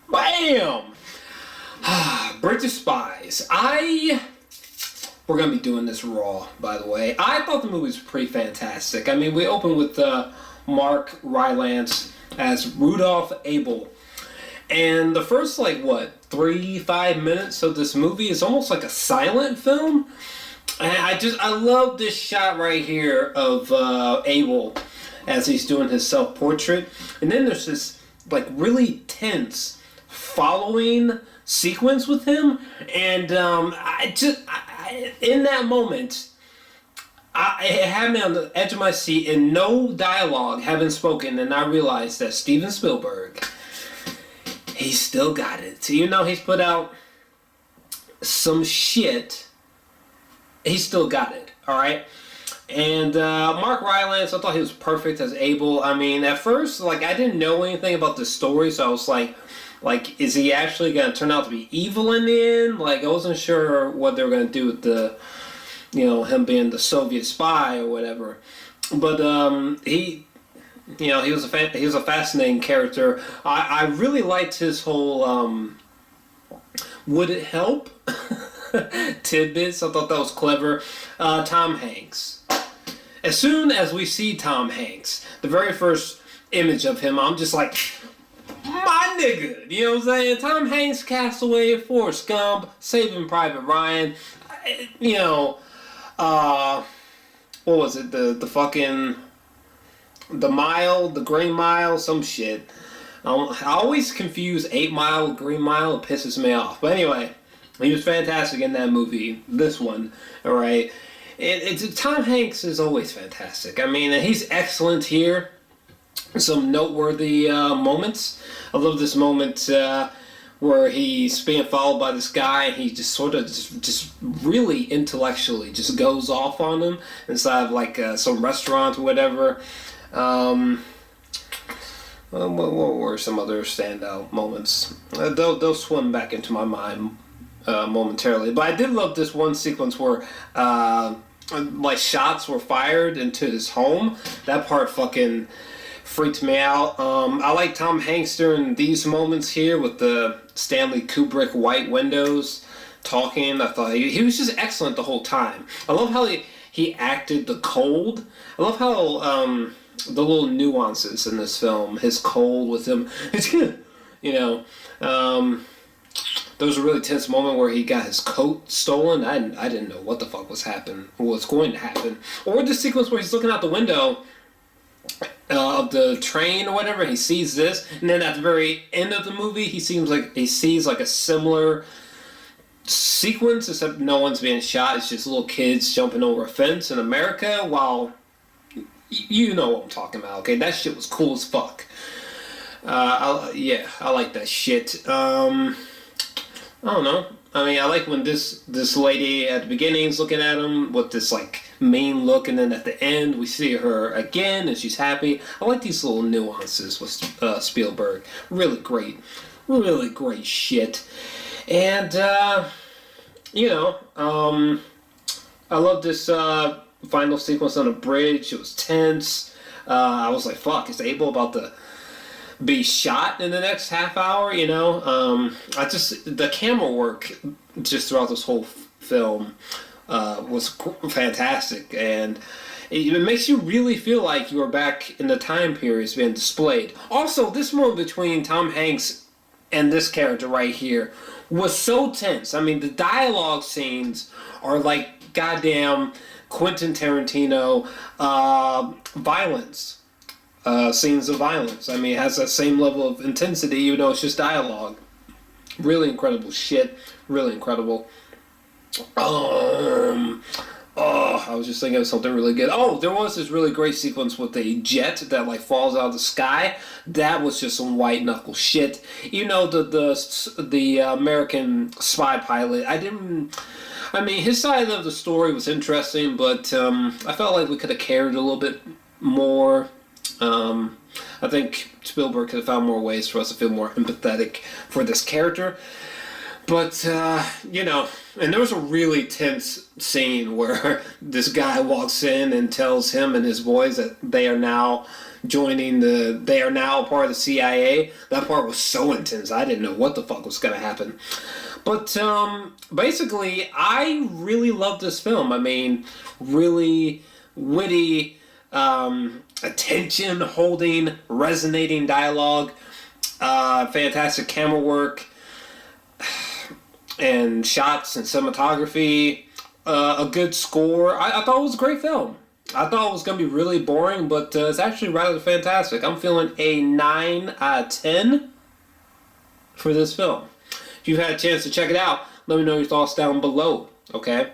Bam! Bridge of Spies. We're going to be doing this raw, by the way. I thought the movie was pretty fantastic. I mean, we open with Mark Rylance as Rudolph Abel. And the first, 3-5 minutes of this movie is almost like a silent film. And I love this shot right here of Abel as he's doing his self-portrait. And then there's this, really tense following sequence with him. And in that moment, it had me on the edge of my seat and no dialogue having spoken. And I realized that Steven Spielberg, he's still got it. Even though he's put out some shit, he's still got it, alright? And Mark Rylance, I thought he was perfect as Abel. I mean, at first, I didn't know anything about the story, so I was like, is he actually going to turn out to be evil in the end? I wasn't sure what they were going to do with him being the Soviet spy or whatever. But he was a fascinating character. I really liked his whole would it help tidbits. I thought that was clever. Tom Hanks. As soon as we see Tom Hanks, the very first image of him, I'm just like, my nigga. You know what I'm saying? Tom Hanks, Castaway, Forrest Gump, Saving Private Ryan. What was it? The fucking... The Mile, the Green Mile, some shit. I always confuse 8 Mile with Green Mile. It pisses me off. But anyway, he was fantastic in that movie. This one, alright? Tom Hanks is always fantastic. I mean, he's excellent here. Some noteworthy moments. I love this moment where he's being followed by this guy and he just sort of just really intellectually just goes off on him inside of some restaurant or whatever. What were some other standout moments? They'll swim back into my mind momentarily. But I did love this one sequence where shots were fired into his home. That part fucking freaked me out. I like Tom Hanks during these moments here with the Stanley Kubrick white windows talking. I thought he was just excellent the whole time. I love how he acted the cold. I love how the little nuances in this film. His cold with him. There was a really tense moment where he got his coat stolen. I didn't know what the fuck was going to happen. Or the sequence where he's looking out the window of the train or whatever, he sees this, and then at the very end of the movie, he sees a similar sequence, except no one's being shot. It's just little kids jumping over a fence in America. While you know what I'm talking about, okay? That shit was cool as fuck. I like that shit. I don't know. I mean, I like when this lady at the beginning is looking at him with this mean look, and then at the end we see her again and she's happy. I like these little nuances with Spielberg. Really great shit. And I love this final sequence on a bridge. It was tense. I was like, fuck, is Abel about to be shot in the next half hour? The camera work just throughout this whole film was fantastic, and it makes you really feel like you are back in the time periods being displayed. Also, this moment between Tom Hanks and this character right here was so tense. I mean, the dialogue scenes are like goddamn Quentin Tarantino violence. Scenes of violence. I mean, it has that same level of intensity, even though it's just dialogue. Really incredible shit. Really incredible. I was just thinking of something really good. Oh, there was this really great sequence with a jet that falls out of the sky. That was just some white knuckle shit. The American spy pilot, his side of the story was interesting, but I felt like we could have cared a little bit more. I think Spielberg could have found more ways for us to feel more empathetic for this character. But, and there was a really tense scene where this guy walks in and tells him and his boys that they are now joining they are now part of the CIA. That part was so intense. I didn't know what the fuck was going to happen. But basically, I really love this film. I mean, really witty, attention-holding, resonating dialogue, fantastic camera work, and shots and cinematography, a good score. I thought it was a great film. I thought it was going to be really boring, but it's actually rather fantastic. I'm feeling a 9 out of 10 for this film. If you've had a chance to check it out, let me know your thoughts down below, okay?